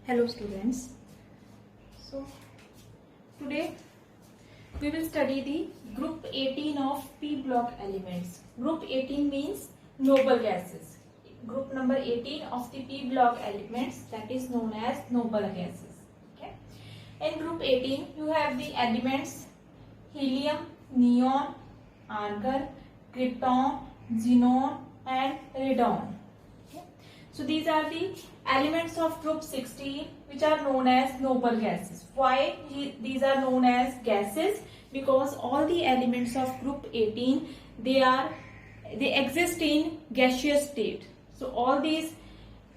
Hello students. So today we will study the group 18 of p block elements. Group 18 means noble gases. Group number 18 of the p block elements, that is known as noble gases. Okay. In group 18 you have the elements helium, neon, argon, krypton, xenon and radon. So these are the elements of group 16 which are known as noble gases. Why these are known as gases? Because all the elements of group 18 they exist in gaseous state. So all these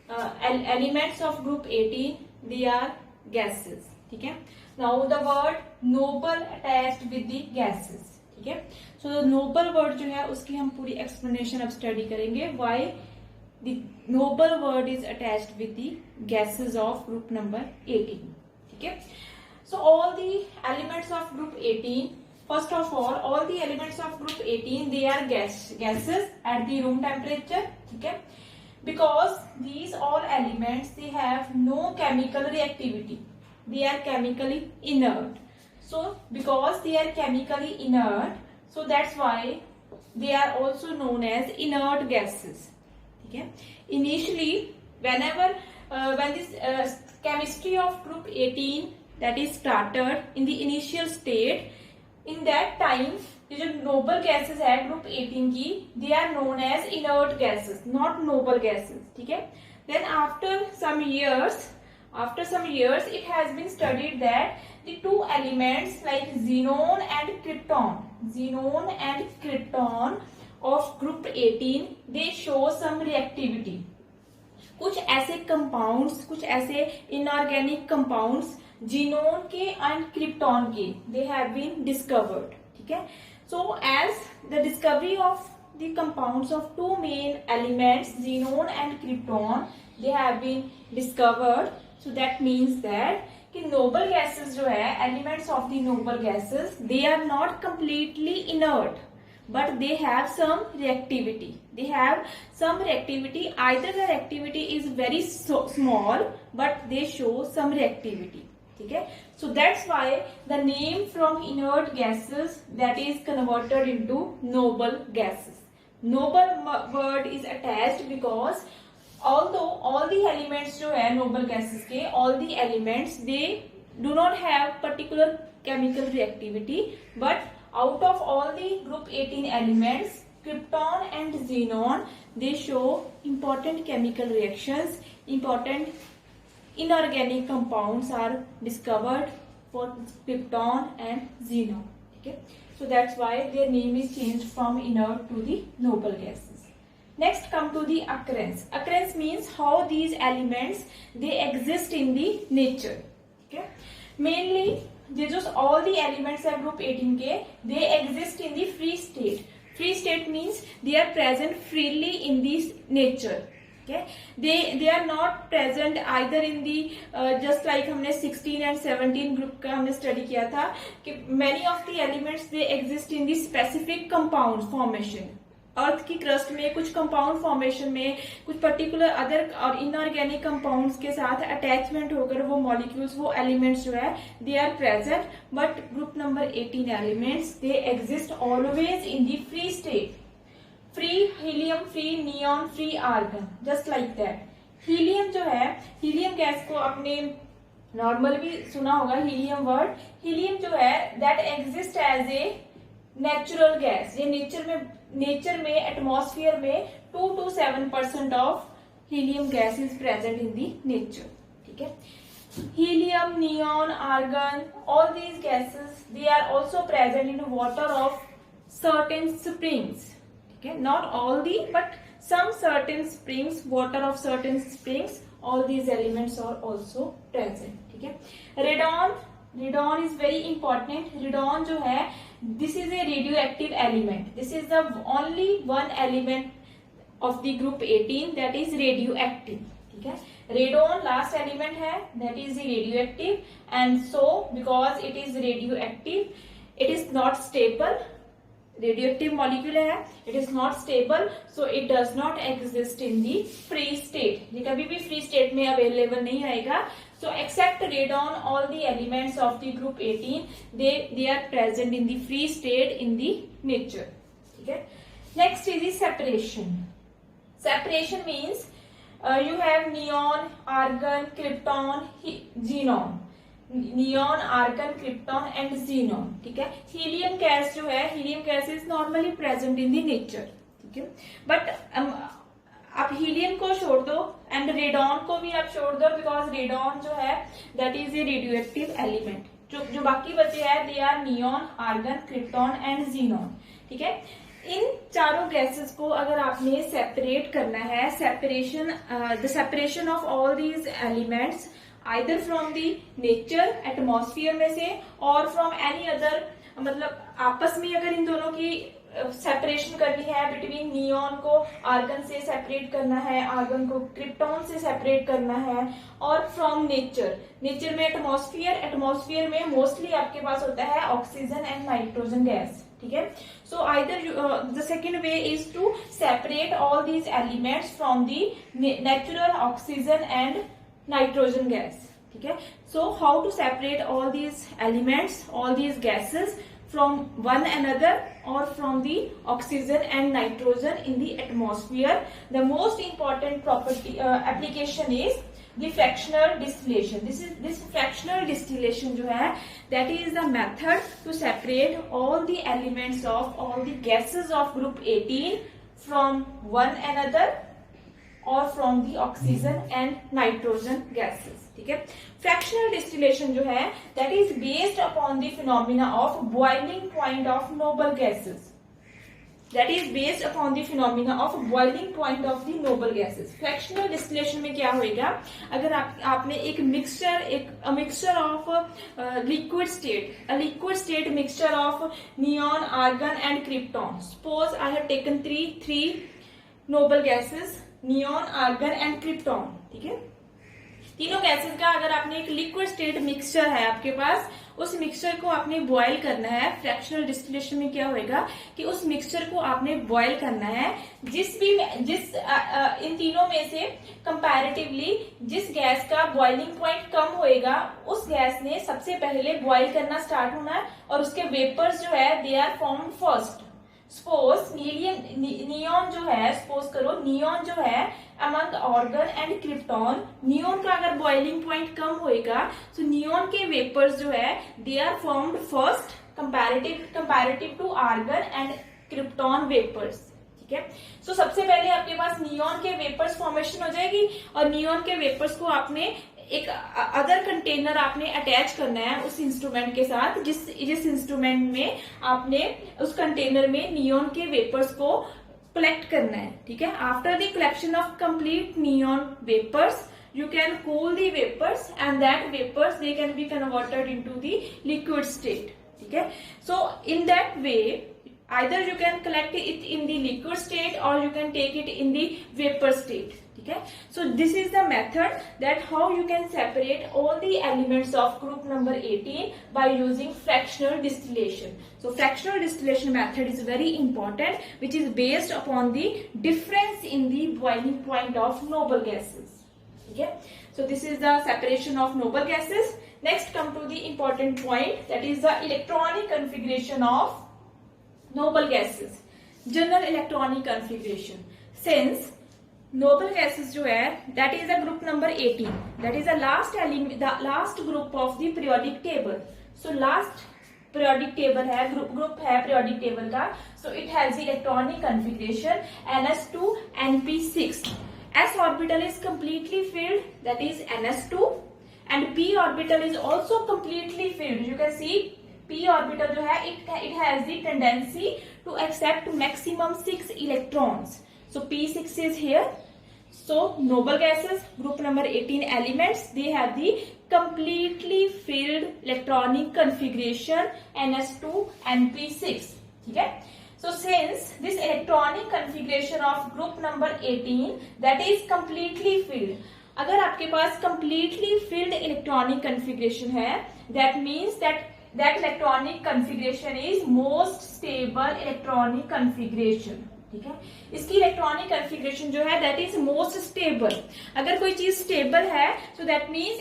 elements of group 18 they are gases. Okay. Now the word noble attached with the gases. ठीक है. So noble word जो है उसकी हम पूरी explanation अब study करेंगे. Why the noble word is attached with the gases of group number 18. Okay. So all the elements of group 18, first of all the elements of group 18 they are gases at the room temperature. Okay. Because these all elements they have no chemical reactivity, they are chemically inert. So because they are chemically inert, so that's why they are also known as inert gases. Okay. Initially, when this chemistry of group 18 that is started in the initial state, in that time the जो noble gases है group 18 की, they are known as inert gases, not noble gases. ठीक है. Then after some years it has been studied that the two elements like xenon and krypton of group 18 they show some reactivity. कुछ ऐसे compounds, कुछ ऐसे inorganic compounds xenon के and krypton के they have been discovered. ठीक है. So as the discovery of the compounds of two main elements xenon and krypton they have been discovered, so that means that कि noble gases जो है elements of the noble gases they are not completely inert, but they have some reactivity. They have some reactivity. Either the reactivity is very small, but they show some reactivity. Okay. So that's why the name from inert gases that is converted into noble gases. Noble word is attached because although all the elements जो है noble gases के, all the elements they do not have particular chemical reactivity, but out of all the group 18 elements, krypton and xenon they show important chemical reactions. Important inorganic compounds are discovered for krypton and xenon. Okay. So that's why their name is changed from inert to the noble gases. Next come to the occurrence. Occurrence means how these elements they exist in the nature. Okay. Mainly ये जो all the elements है group 18 के they exist in the free state. Free state means they are present freely in this nature. Okay. They are not present either in the just like हमने 16 and 17 group का हमने study किया था कि many of the elements they exist in the specific compound formation. अर्थ की crust में कुछ compound formation में कुछ पर्टिकुलर अदर और इनऑर्गेनिक कंपाउंड्स के साथ अटैचमेंट होकर वो मॉलिक्यूल्स वो एलिमेंट्स जो है they are present, but group number 18 elements they exist always in the free state. Free helium, free neon, free argon, just like that. Helium जो है, हीलियम गैस को आपने नॉर्मल भी सुना होगा हीलियम वर्ड. हीलियम जो है that exist as a natural gas. ये नेचर में एटमॉस्फेयर में 2 to 7% of helium gas is present in the nature. ठीक है. Helium, neon, argon, all these gases they are also present in water of certain springs. ठीक है. Not all the but some certain springs, water of certain springs, all these elements are also present. ठीक है. Radon is very important. Radon जो है this is a radioactive element. This is the only one element of the group 18 that is radioactive. ठीक है. Radon last element है that is radioactive, and so because it is radioactive it is not stable. Radioactive molecule है, it is not stable, so it does not exist in the free state, ये कभी भी free state में available नहीं आएगा. So except radon, all the elements of the group 18 they are present in the free state in the nature. ठीक है. Next is the separation. Separation means you have neon, argon, krypton, xenon. Neon, argon, krypton and xenon. ठीक है. Helium gas जो है, helium gas is normally present in the nature. ठीक है. But आप helium को छोड़ दो एंड रेडॉन को भी आप छोड़ दो, बिकॉज रेडॉन जो है that is a radioactive element. जो बाकी बचे हैं they are neon, argon, krypton and xenon. ठीक है. इन चारों गैसेस को अगर आपने सेपरेट करना है, the separation of all these elements either from the nature, atmosphere में से, और फ्रॉम एनी अदर, मतलब आपस में अगर इन दोनों की सेपरेशन करनी है, बिटवीन नियॉन को आर्गन से सेपरेट करना है, आर्गन को क्रिप्टॉन से सेपरेट करना है, और फ्रॉम नेचर, नेचर में एटमॉस्फेयर में मोस्टली आपके पास होता है ऑक्सीजन एंड नाइट्रोजन गैस. ठीक है. So either the second way is to separate all these elements from the natural oxygen and nitrogen gas. ठीक है. So how to separate all these elements, all these gases from one another or from the oxygen and nitrogen in the atmosphere? The most important property application is the fractional distillation. This fractional distillation जो है that is the method to separate all the elements of all the gases of group 18 from one another or from the oxygen and nitrogen gases. ठीक है. Fractional distillation जो है that is based upon the phenomena of boiling point of noble gases. That is based upon the phenomena of boiling point of the noble gases. Fractional distillation में क्या होएगा, अगर आपने एक mixture of liquid state mixture of neon, argon and krypton. Suppose I have taken three noble gases, neon, argon and krypton. ठीक है. तीनों gases का अगर आपने एक लिक्विड स्टेट मिक्सचर है आपके पास, उस मिक्सचर को आपने बॉयल करना है. फ्रैक्शनल डिस्टिलेशन में क्या होएगा कि उस मिक्सचर को आपने बॉयल करना है. इन तीनों में से कंपैरेटिवली जिस गैस का बॉइलिंग पॉइंट कम होएगा उस गैस ने सबसे पहले बॉयल करना स्टार्ट होना है, और उसके वेपर्स जो है they are form first. Suppose neon जो है, सपोज करो नियॉन जो है among argon and krypton, neon का अगर बॉइलिंग पॉइंट कम होएगा तो नियॉन के वेपर्स जो है they are formed first comparative to argon and krypton vapours. ठीक है. सो सबसे पहले आपके पास नियॉन के वेपर्स फॉर्मेशन हो जाएगी, और नियॉन के वेपर्स को आपने एक अदर कंटेनर आपने अटैच करना है उस इंस्ट्रूमेंट के साथ, जिस इंस्ट्रूमेंट में आपने उस कंटेनर में नियॉन के वेपर्स को कलेक्ट करना है. ठीक है. After the collection of complete neon vapours you can cool the vapors and that vapors they can be converted into the liquid state. ठीक है. So in that way either you can collect it in the liquid state or you can take it in the vapor state. ठीक है. So this is the method that how you can separate all the elements of group number 18 by using fractional distillation. So fractional distillation method is very important, which is based upon the difference in the boiling point of noble gases. Okay, so this is the separation of noble gases. Next come to the important point, that is the electronic configuration of noble gases. General electronic configuration. Since noble gases जो है that is the group number 18, that is the last element, the last group of the periodic table. So last periodic table है, group है periodic table का. So it has the electronic configuration NS2 NP6. S orbital is completely filled, that is NS2, and P orbital is also completely filled. You can see P orbital जो है it has the tendency to accept maximum 6 electrons. So P6 is here. So noble gases group number 18 elements, they have the completely filled electronic configuration NS2 and P6. ठीक है. So since this electronic configuration of group number 18 that is completely filled, अगर आपके पास completely filled electronic configuration है, that means that that electronic configuration is most stable electronic configuration. ठीक है, इसकी electronic configuration जो है दैट इज मोस्ट स्टेबल. अगर कोई चीज स्टेबल है सो दैट मीन्स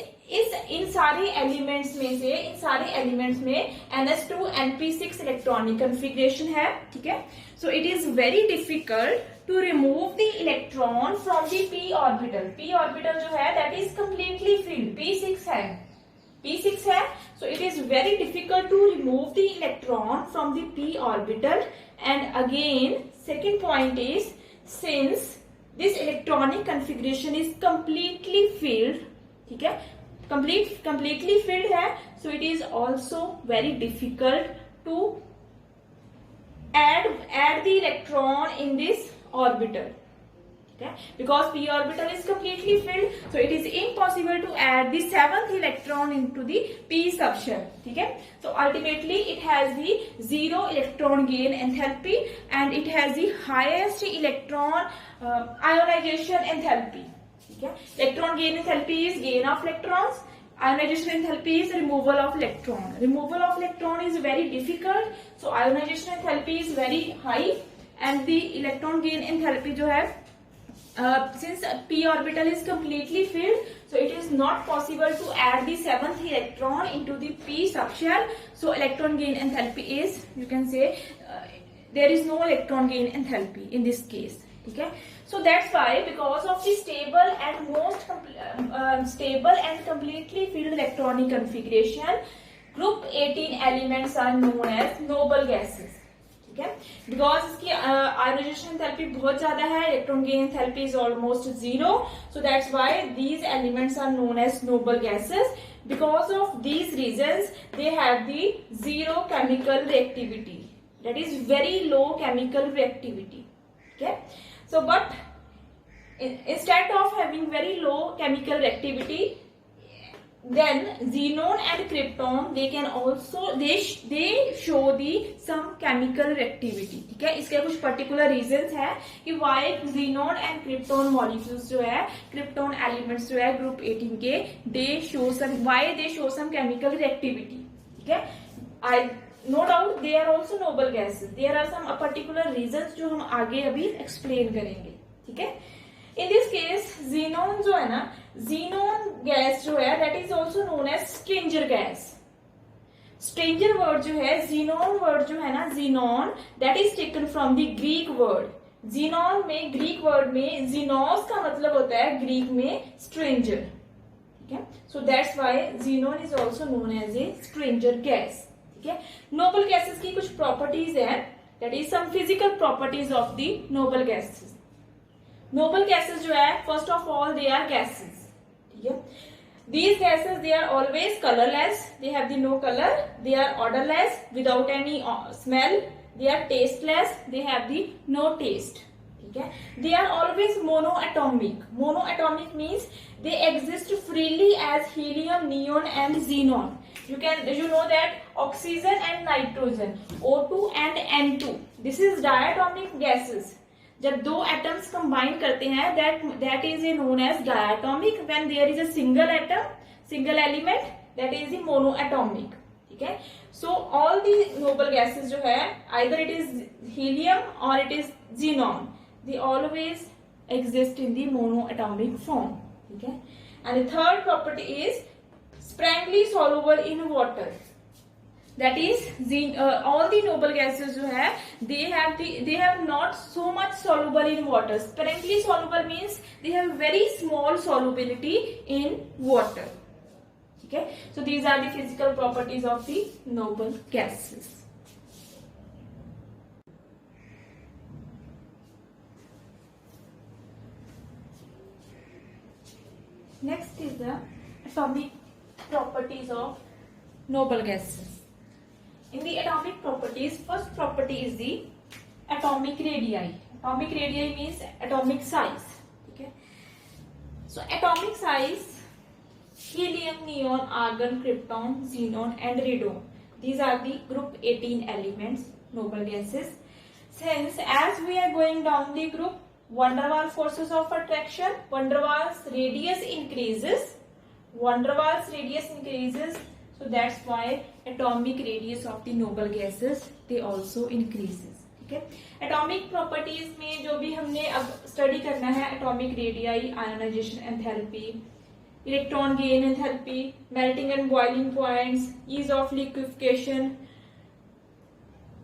इन सारे एलिमेंट्स में ns2 np6 इलेक्ट्रॉनिक कन्फिग्रेशन है. ठीक है, so it is very difficult to remove the electron from the p orbital. p orbital जो है that is completely field, p6 है. So it is very difficult to remove the electron from the p orbital. And again, second point is, since this electronic configuration is completely filled, ठीक है, completely filled है, so it is also very difficult to add the electron in this orbital. Okay? Because p orbital is completely filled, so it is impossible to add the 7th electron into the p subshell. ठीक है, so ultimately it has the 0 electron gain enthalpy and it has the highest electron ionization enthalpy. ठीक है, electron gain enthalpy is gain of electrons. Ionization enthalpy is removal of electron. Removal of electron is very difficult, so ionization enthalpy is very high and the electron gain enthalpy जो है since p orbital is completely filled, so it is not possible to add the 7th electron into the p subshell. So electron gain enthalpy is, you can say, there is no electron gain enthalpy in this case. Okay, so that's why, because of the stable and completely filled electronic configuration, group 18 elements are known as noble gases. ठीक है, because इसकी ionisation enthalpy बहुत ज्यादा है, electron gain enthalpy is almost 0, so that's why these elements are known as noble gases. Because of these reasons they have the 0 chemical reactivity, that is very low chemical reactivity. Okay, so but instead of having very low chemical reactivity, then xenon and krypton they can also they show the some chemical reactivity. ठीक है, इसके कुछ particular reasons है कि why xenon and krypton molecules जो है, krypton elements जो है group 18 के, they show some chemical reactivity. ठीक है, no doubt they are also noble gases. There are some particular reasons जो हम आगे अभी explain करेंगे. ठीक है, in this case xenon जो है ना, xenon gas जो है that is also known as stranger gas. stranger word जो है, xenon word जो है ना, xenon that is taken from the Greek word. xenon में, Greek word में xenos का मतलब होता है Greek में stranger. ठीक है, so that's why xenon is also known as a stranger gas. ठीक है, नोबल गैसेस की कुछ प्रॉपर्टीज है, that is some physical properties of the noble gases. Nobel gases जो है, first of all they are gases. ठीक है, these gases they are always colourless, they have the no colour, they are odourless without any smell, they are tasteless, they have the no taste. ठीक है, they are always monoatomic. Monoatomic means they exist freely as helium, neon and xenon. You know that oxygen and nitrogen, O2 and N2, this is diatomic gases. जब दो atoms combine करते हैं, that is known as diatomic. When there is a single atom, single element, that is the monoatomic. ठीक है, so all the noble gases जो है, either it is helium or it is xenon, they always exist in the monoatomic form. ठीक है, and the third property is sprangly soluble in water. That is all the noble gases जो है, they have not so much soluble in water. Sprangly soluble means they have very small solubility in water. ठीक है, so these are the physical properties of the noble gases. Next is the atomic properties of noble gases. In the atomic properties, first property is the atomic radii. Atomic radii means atomic size. Okay, so atomic size: helium, neon, argon, krypton, xenon and radon. These are the group 18 elements, noble gases. Since as we are going down the group, van der Waals forces of attraction, van der Waals radius increases, so that's why atomic radius of the noble gases they also increases. ठीक है, atomic properties में जो भी हमने अब study करना है, atomic radii, ionisation enthalpy, electron gain enthalpy, melting and boiling points, ease of liquefaction,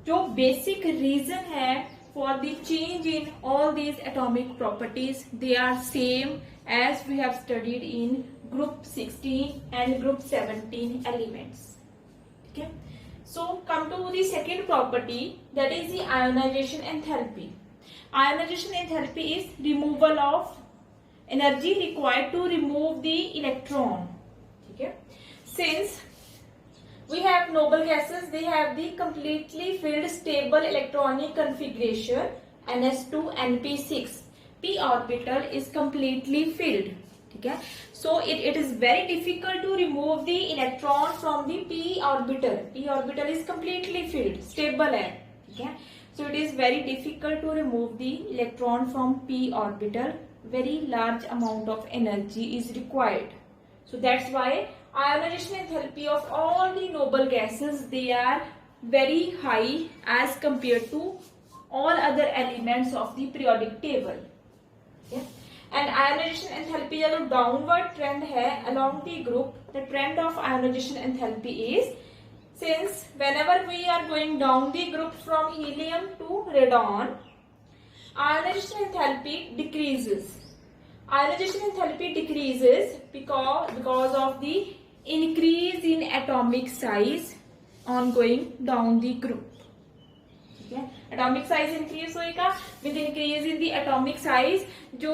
जो बेसिक रीजन है for the change in all these atomic properties, they are same as we have studied in group 16 and group 17 elements. Okay, so come to the second property, that is the ionization enthalpy. Ionization enthalpy is removal of energy required to remove the electron. Okay, since we have noble gases, they have the completely filled stable electronic configuration ns2 np6. p orbital is completely filled. ठीक है, so it is very difficult to remove the electron from the p orbital. p orbital is completely filled, stable है. ठीक है, so it is very difficult to remove the electron from p orbital. Very large amount of energy is required. So that's why ionization enthalpy of all the noble gases, they are very high as compared to all other elements of the periodic table. Okay? And ionization enthalpy का जो downward trend है along the group, the trend of ionization enthalpy is, since whenever we are going down the group from helium to radon, ionization enthalpy decreases. Ionization enthalpy decreases because of the increase in atomic size on going down the group. ठीक है, atomic size increase होएगा, with increase in the atomic size जो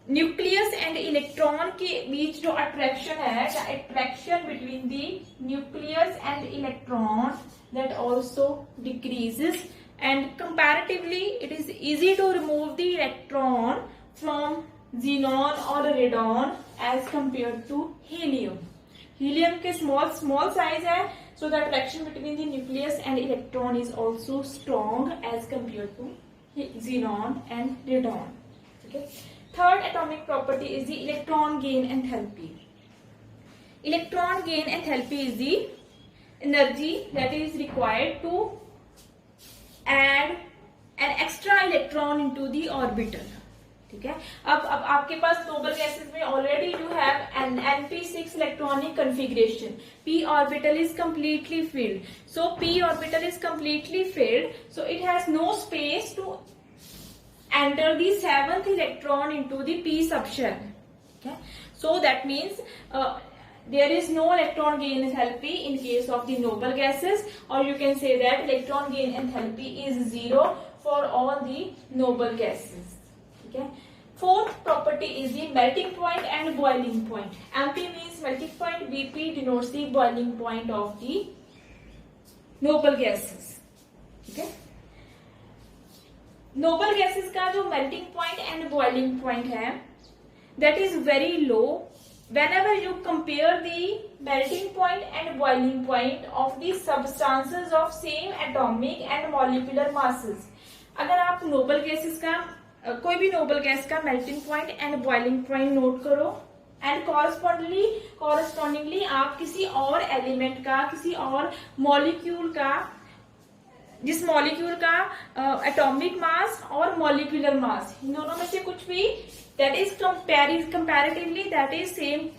nucleus and electron के बीच जो attraction है, attraction between the nucleus and electron, that also decreases, and comparatively it is easy to remove the electron from xenon or radon as compared to helium. Helium के small size है, so the attraction between the nucleus and electron is also strong as compared to xenon and radon. Okay. Third atomic property is the electron gain enthalpy. Electron gain enthalpy is the energy that is required to add an extra electron into the orbital. ठीक है, अब आपके पास noble gases में already you have an np6 electronic configuration, p orbital is completely filled, so p orbital is completely filled, so it has no space to enter the 7th electron into the p subshell. Okay, so that means there is no electron gain enthalpy in case of the noble gases, or you can say that electron gain enthalpy is 0 for all the noble gases. Okay. Fourth property is the melting point and boiling point. MP means melting point, BP denotes the boiling point of the noble gases. Okay. Noble gases का जो melting point and boiling point है, that is very low whenever you compare the melting point and boiling point of the substances of same atomic and molecular masses. अगर आप noble gases का कोई भी noble gas का melting point and boiling point note करो, and correspondingly आप किसी और एलिमेंट का, किसी और मॉलिक्यूल का, जिस मॉलिक्यूल का एटॉमिक मास और मॉलिक्यूलर मास, इन दोनों में से कुछ भी that is comparatively that is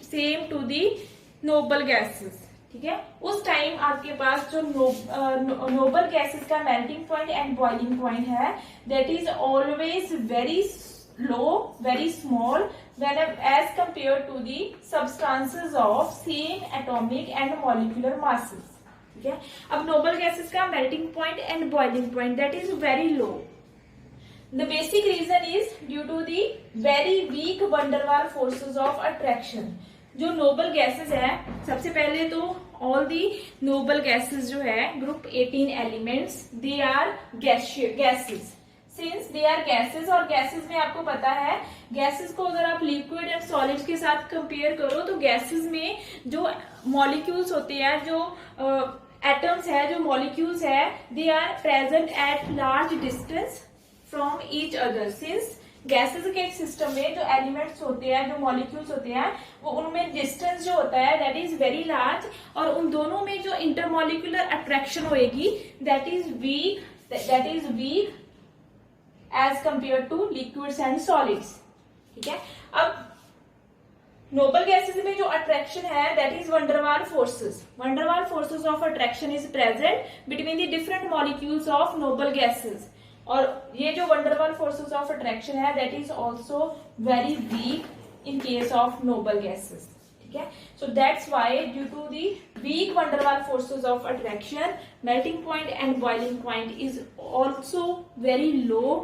same to the noble gases. ठीक है, उस टाइम आपके पास जो नोबल गैसेस का melting point and boiling point है, that is always very low, very small when as compare to the substances of same atomic and molecular masses. ठीक है, अब नोबल गैसेस का melting point and boiling point that is very low. The basic reason is due to the very weak van der Waals forces of attraction. जो noble gases है, सबसे पहले तो all the noble gases जो है group 18 elements, they are gases. Since they are gases, और gases में आपको पता है, गैसेस को अगर आप लिक्विड एंड सॉलिड के साथ कंपेयर करो तो गैसेस में जो मॉलिक्यूल्स होते हैं, जो एटम्स है, जो मॉलिक्यूल्स है, they are present at large distance from each other. Since gases के सिस्टम में जो एलिमेंट्स होते हैं, जो मॉलिक्यूल्स होते हैं, वो उनमें डिस्टेंस जो होता है दैट इज वेरी लार्ज, और उन दोनों में जो इंटरमॉलिक्यूलर अट्रैक्शन होएगी that is weak as compare to liquids and solids. ठीक है, अब नोबल गैसेस में जो अट्रैक्शन है that is van der Waals forces. Van der Waals forces of attraction is present between the different molecules of noble gases, और ये जो वंडरवाल फोर्सेस ऑफ अट्रैक्शन है that is also very weak in case of noble gases. ठीक है, so that's why due to the weak van der Waals forces of attraction melting point and boiling point is also very low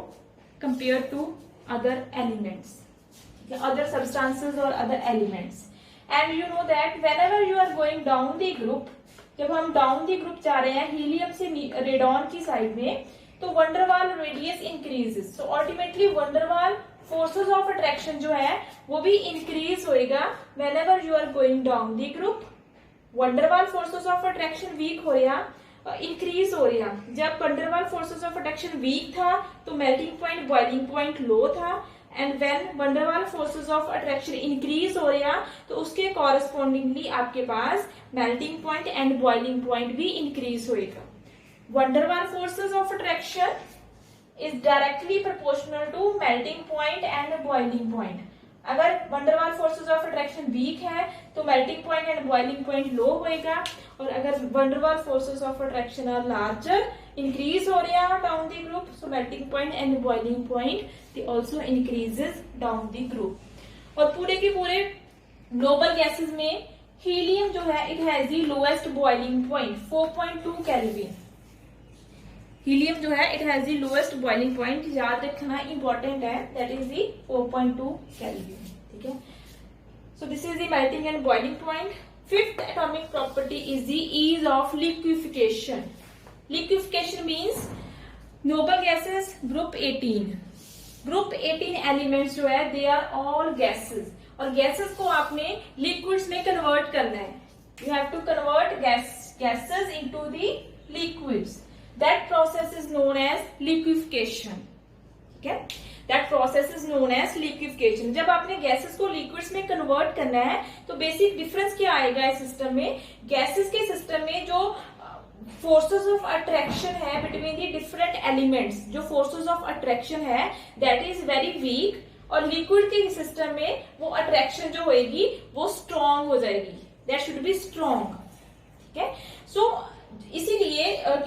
compare to other elements, other substances or other elements. And you know that whenever you are going down the group, जब हम down the group जा रहे हैं helium से radon की side में, तो van der Waals radius increases, so ultimately van der Waals forces of attraction जो है वो भी इंक्रीज होएगा whenever you are going down the group. Van der Waals forces of attraction weak हो रहा, इंक्रीज हो रहा। जब van der Waals forces of attraction weak था तो melting point boiling point low था, and when van der Waals forces of attraction increase हो रहा तो उसके कॉरेस्पॉन्डिंगली आपके पास melting point and boiling point भी इंक्रीज होएगा। Van der Waals forces of attraction is directly proportional to melting point and boiling point. अगर van der Waals forces of attraction weak है तो melting point and boiling point low होएगा, और अगर van der Waals forces of attraction are larger, increase हो रहा है down the group, so melting point and boiling point they also increases down the group. और पूरे के पूरे नोबल गैसेस में हीलियम जो है it has the lowest boiling point 4.2 kelvin. Helium जो है it has the lowest boiling point, याद रखना इंपॉर्टेंट है, दैट इज द 4.2 केल्विन। ठीक है, so this is the melting and boiling point. Fifth atomic property is the ease of liquefaction. Liquefaction means noble gases group 18, group 18 elements जो है they are all gases, और gases को आपने liquids में convert करना है। You have to convert gases into the liquids, that process is known as liquefaction. ठीक है, that process is known as liquefaction. जब आपने गैसेस को लिक्विड्स में कन्वर्ट करना है तो बेसिक डिफरेंस क्या आएगा इस सिस्टम में? गैसेस के सिस्टम में जो फोर्सेस ऑफ अट्रैक्शन है बिटवीन द डिफरेंट एलिमेंट्स, जो फोर्सेस ऑफ अट्रैक्शन है दैट इज वेरी वीक, और लिक्विड के सिस्टम में वो अट्रैक्शन जो होगी वो स्ट्रॉन्ग हो जाएगी, दैट शुड बी स्ट्रॉन्ग। ठीक है, सो इसीलिए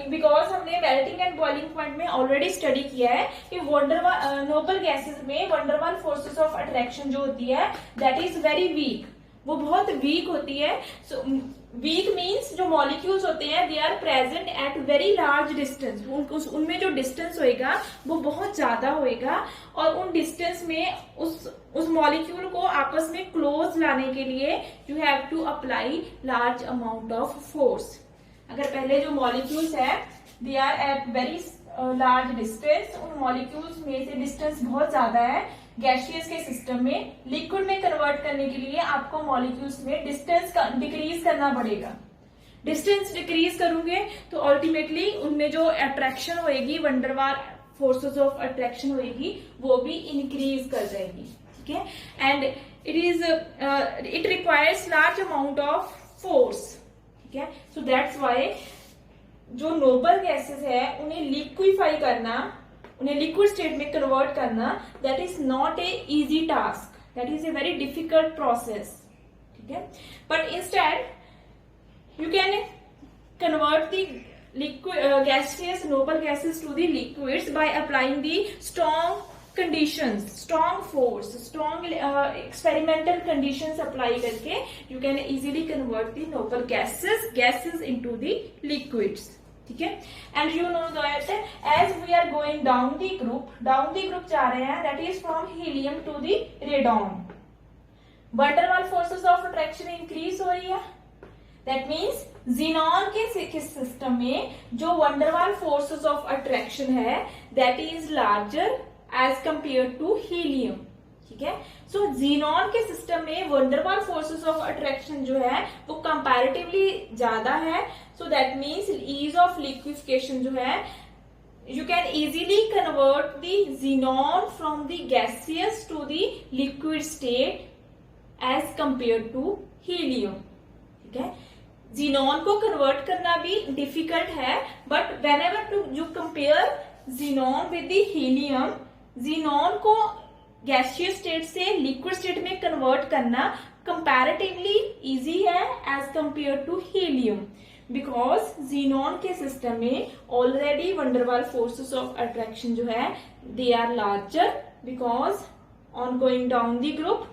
बिकॉज हमने मेल्टिंग एंड बॉइलिंग पॉइंट में ऑलरेडी स्टडी किया है कि नोबल गैसेस में वंडरवाल फोर्सेस ऑफ अट्रैक्शन जो होती है दैट इज वेरी वीक, वो बहुत वीक होती है। सो वीक मीन्स जो मॉलिक्यूल्स होते हैं they are present at very large distance, उनमें जो डिस्टेंस होएगा वो बहुत ज्यादा होएगा, और उन डिस्टेंस में उस मॉलिक्यूल को आपस में क्लोज लाने के लिए you have to apply large amount of force. अगर पहले जो मॉलिक्यूल्स है they are at very large distance, उन मॉलिक्यूल्स में से डिस्टेंस बहुत ज्यादा है गैसियस के सिस्टम में, लिक्विड में कन्वर्ट करने के लिए आपको मॉलिक्यूल्स में डिस्टेंस डिक्रीज करना पड़ेगा। डिस्टेंस डिक्रीज करोगे तो अल्टीमेटली उनमें जो अट्रैक्शन होएगी, वंडरवाल फोर्सेस ऑफ अट्रैक्शन होएगी, वो भी इंक्रीज कर जाएगी। ठीक है, and it requires large amount of force. ठीक है, सो दैट्स व्हाई जो नोबल गैसेस है उन्हें लिक्विफाई करना, उन्हें लिक्विड स्टेट में कन्वर्ट करना that is not a easy task, that is a very difficult process. ठीक है, but instead you can convert the liquid gaseous noble gases to the liquids by applying the strong conditions, strong force, strong experimental conditions apply करके you can easily convert the noble gases into the liquids. ठीक है, and you know that as we are going down the group जा रहे हैं, that is from helium to the radon. Van forces of attraction increase हो रही है, that means xenon के system में जो वंडरवाल फोर्सेस ऑफ अट्रैक्शन है that is larger as compare to helium. ठीक है, सो जीनॉन के सिस्टम में वंडरवाल फोर्सेस ऑफ अट्रैक्शन जो है वो कंपैरेटिवली ज्यादा है, so that means ease of liquefaction जो है you can easily convert the xenon from the gaseous to the liquid state as compared to helium. ठीक है, xenon को convert करना भी difficult है, but whenever you compare xenon with the helium, xenon को gaseous state से liquid state में convert करना comparatively easy है as compared to helium. Because xenon के सिस्टम में already van der Waals forces of attraction जो है they are larger, because on going down the group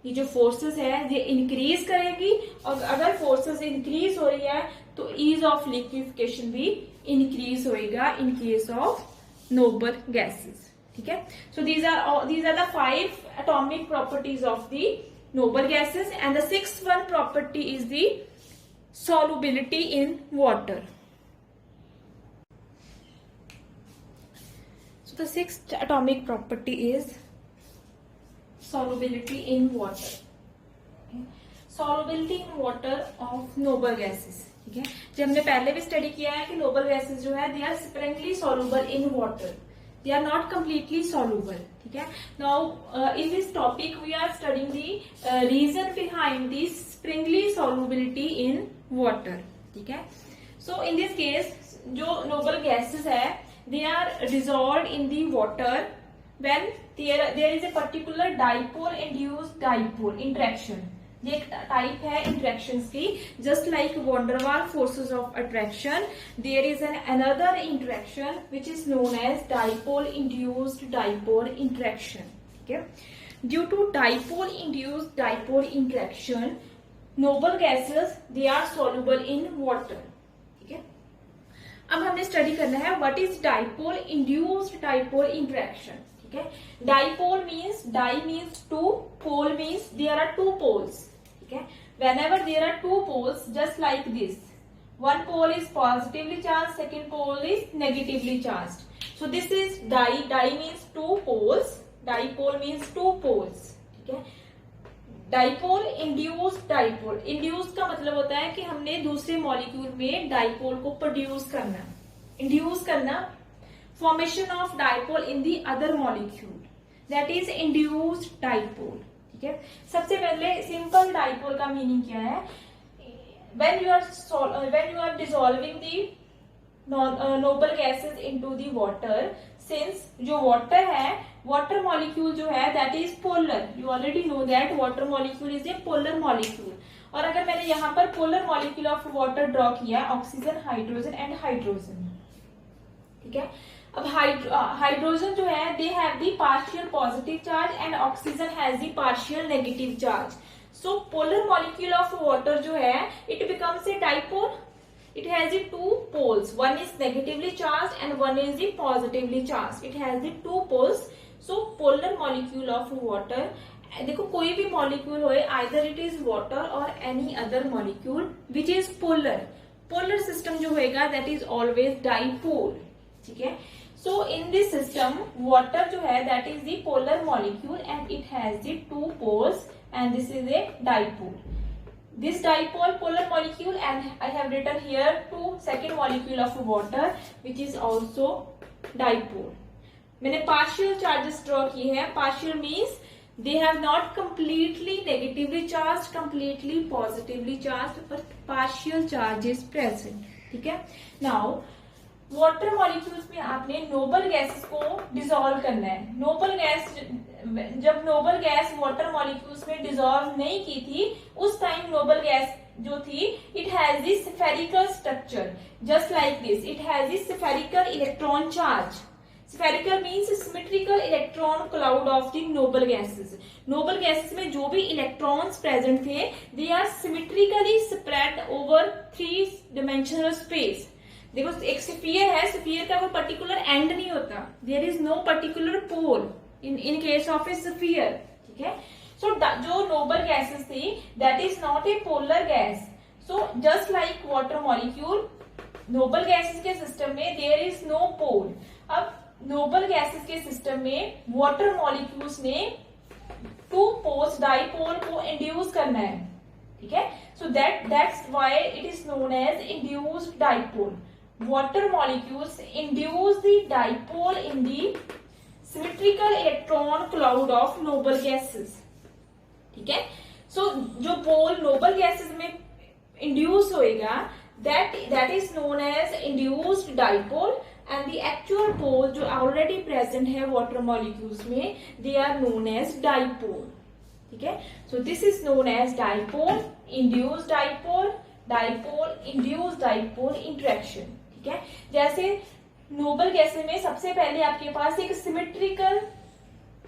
ये जो फोर्सेस है ये इंक्रीज करेगी, और अगर फोर्सेस इंक्रीज हो रही है तो ईज ऑफ लिक्विफिकेशन भी इंक्रीज होएगा in case of noble gases. ठीक है, so these are the 5 atomic properties of the noble gases, and the 6th one property is the solubility in water. So the 6th atomic property is solubility in water. Okay. Solubility in water of noble gases. ठीक है, जब हमने पहले भी study किया है कि Nobel gases जो है they are sparingly soluble in water. They are not completely soluble. ठीक है, now in this topic we are studying the reason behind this springly solubility in water. ठीक है, so in this case जो noble gases है they are dissolved in the water when there is a particular dipole induced dipole interaction. ये एक type है interactions की, just like van der Waals forces of attraction there is an another interaction which is known as dipole induced dipole interaction. ठीक है, due to dipole induced dipole interaction noble gases they are soluble in water. ठीक है, अब हमने study करना है what is dipole induced dipole interaction. ठीक है, dipole means di means two, pole means there are two poles. ठीक है, whenever there are two poles just like this, one pole is positively charged, second pole is negatively charged. So this is di means two poles, dipole means two poles. ठीक है, dipole induced dipole, induced का मतलब होता है कि हमने दूसरे molecule में डाइपोल को प्रोड्यूस करना, इंड्यूस करना, formation of dipole in the other molecule, that is induced dipole. ठीक है, सबसे पहले सिंपल डाइपोल का मीनिंग क्या है. when you are dissolving the noble gases into the water, since जो water है, water molecule जो है that is polar, you already know that water molecule is a polar molecule. और अगर मैंने यहाँ पर polar molecule of water draw किया, ऑक्सीजन, हाइड्रोजन एंड हाइड्रोजन. ठीक है, अब हाइड्रोजन जो है they have the partial positive charge and oxygen has the partial negative charge. So polar molecule of water जो है it becomes a dipole. It has the two poles, one is negatively charge and one is the positively charge. It has the two poles. So polar molecule of water, देखो कोई भी molecule होए, either it is water और any other molecule which is polar. Polar system जो होएगा that is always dipole. ठीक है, so in this system water जो है that is the polar molecule and it has the two poles and this is a dipole. This dipole polar molecule, and I have written here two second molecule of water which is also dipole. मैंने partial charges draw किए हैं. Partial means they have not completely negatively charged, completely positively charged, but partial charge is present. ठीक है, now water molecules में आपने noble gases को dissolve करना है. नोबल गैस, जब नोबल गैस वाटर मॉलिक्यूल्स में डिसॉल्व नहीं की थी उस टाइम नोबल गैस जो थी it has this spherical structure just like this. It has this spherical electron charge. Spherical means symmetrical electron cloud of the noble gases. Noble gases में जो भी इलेक्ट्रॉन्स प्रेजेंट थे they are symmetrically spread over 3 dimensional space. देखो एक sphere है, sphere का कोई particular end नहीं होता. There is no particular pole in case of a sphere. ठीक है, सो जो नोबल गैसेस थी that is not a polar gas. So just like water molecule, noble gases के सिस्टम में देयर इज नो पोल. अब noble gases के system में water molecules ने टू पोल्स डाइपोल को इंड्यूस करना है. ठीक है, so that's why it is known as induced dipole. water molecules induce the dipole in the symmetrical electron cloud of noble gases. ठीक है, सो जो पोल नोबल गैसेस में इंड्यूस होएगा that is known as induced dipole, and the actual pole जो already present है water molecules में, they are known as dipole. ठीक है, so this is known as dipole induced dipole, dipole induced dipole interaction. ठीक है, जैसे noble gases में सबसे पहले आपके पास एक सिमेट्रिकल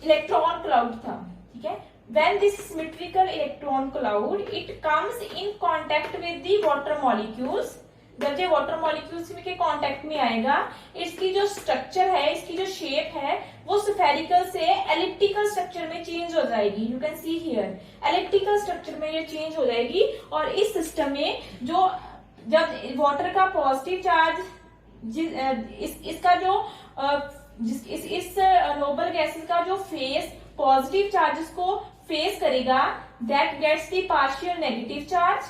इलेक्ट्रॉन क्लाउड था. ठीक है, when this symmetrical electron cloud it comes in contact with the water molecules, जब ये वाटर मॉलिक्यूल्स के कांटेक्ट में आएगा, इसकी जो स्ट्रक्चर है, इसकी जो शेप है, वो स्फेरिकल से एलिप्टिकल स्ट्रक्चर में चेंज हो जाएगी. You can see here elliptical structure में ये चेंज हो जाएगी. और इस सिस्टम में जो जब वाटर का पॉजिटिव चार्ज इसका जो इस नोबल गैसेस का जो फेस पॉजिटिव चार्जेस को फेस करेगा, that gets the partial negative charge.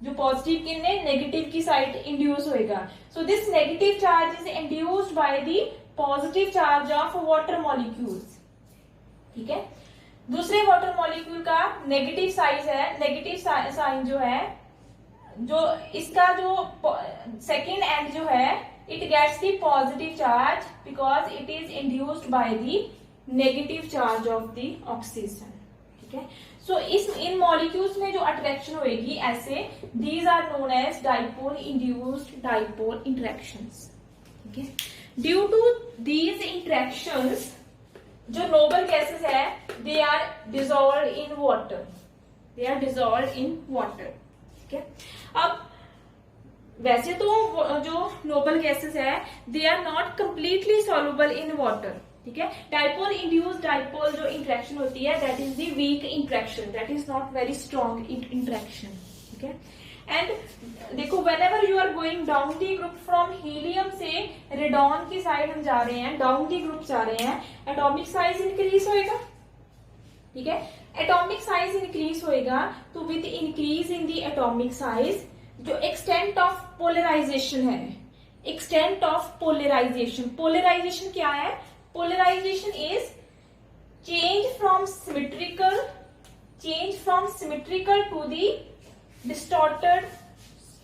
जो पॉजिटिव की ने नेगेटिव की साइड इंड्यूस होएगा. So this negative charge is induced by the positive charge of water molecules. ठीक है, दूसरे वाटर मॉलिक्यूल का नेगेटिव साइज है, नेगेटिव साइन जो है, जो इसका जो सेकेंड एंड जो है, it gets the positive charge because it is induced by the negative charge of the oxygen. ठीक है, सो इन मॉलिक्यूल्स में जो अट्रैक्शन होगी ऐसे, these are known as dipole induced dipole interactions. ठीक है, ड्यू टू दीज इंटरेक्शंस जो नोबल गैसेस है, they are dissolved in water, they are dissolved in water. ठीक है, अब वैसे तो जो नोबल गैसेस है, they are not completely soluble in water. ठीक है, डाइपोल इंड्यूस्ड डाइपोल जो इंटरेक्शन होती है, that is the weak interaction, that is not very strong interaction. ठीक है, एंड देखो whenever you are going down the group from helium से radon की साइड हम जा रहे हैं, डाउन दी ग्रुप जा रहे हैं, एटॉमिक साइज इंक्रीज होएगा. ठीक है, एटॉमिक साइज इंक्रीज होएगा, तो with increase in the atomic size जो एक्सटेंट ऑफ पोलराइजेशन है, एक्सटेंट ऑफ पोलराइजेशन, पोलराइजेशन क्या है? Polarization is change from symmetrical to the distorted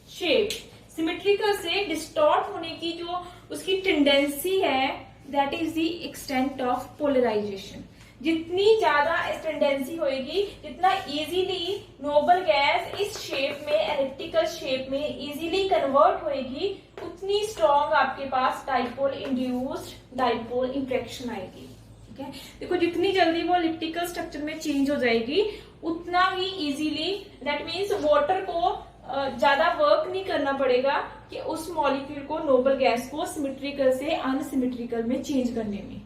shape. Symmetrical से distort होने की जो उसकी टेंडेंसी है, that is the extent of polarization. जितनी ज्यादा टेंडेंसी होगी, जितना इजीली नोबल गैस इस शेप में, एलिप्टिकल शेप में इजीली कन्वर्ट होएगी, उतनी स्ट्रॉन्ग आपके पास डाइपोल इंड्यूस्ड डाइपोल इंटरेक्शन आएगी. ठीक है, देखो जितनी जल्दी वो एलिप्टिकल स्ट्रक्चर में चेंज हो जाएगी, उतना ही इजीली, दैट मीन्स वाटर को ज्यादा वर्क नहीं करना पड़ेगा कि उस मॉलिक्यूल को, नोबल गैस को सिमेट्रिकल से अनसिमेट्रिकल में चेंज करने में,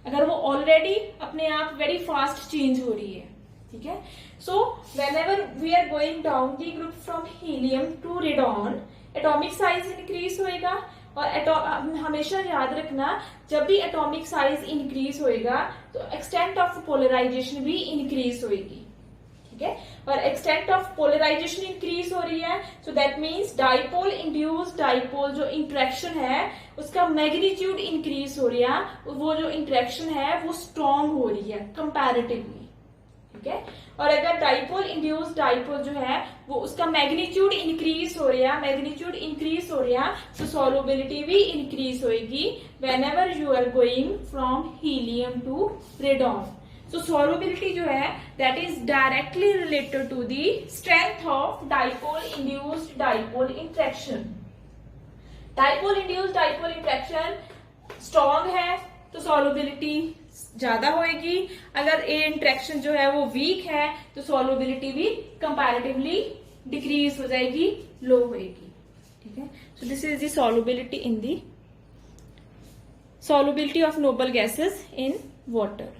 अगर वो ऑलरेडी अपने आप वेरी फास्ट चेंज हो रही है. ठीक है, so whenever we are going down the group from helium to radon, atomic size increase होएगा. और हमेशा याद रखना, जब भी एटॉमिक साइज इंक्रीज होएगा तो एक्सटेंट ऑफ पोलराइजेशन भी इंक्रीज होएगी. ठीक है, और एक्सटेंट ऑफ पोलराइजेशन इंक्रीज हो रही है, so that means dipole induced dipole जो इंटरेक्शन है, उसका मैग्नीट्यूड इंक्रीज हो रहा है, वो जो इंटरेक्शन है वो स्ट्रॉन्ग हो रही है कंपैरेटिवली. ठीक है, और अगर डाइपोल इंड्यूस्ड डाइपोल जो है वो उसका मैग्नीट्यूड इंक्रीज हो रहा है, मैग्नीट्यूड इंक्रीज हो रहा है, तो सॉल्युबिलिटी भी इंक्रीज होएगी whenever you are going from helium to radon. So solubility जो है, that is directly related to the strength of dipole induced dipole interaction. Dipole induced dipole interaction strong है तो solubility ज्यादा होएगी, अगर ये इंटरेक्शन जो है वो वीक है तो solubility भी comparatively डिक्रीज हो जाएगी, लो होएगी. ठीक है, so this is the solubility in the solubility of noble gases in water.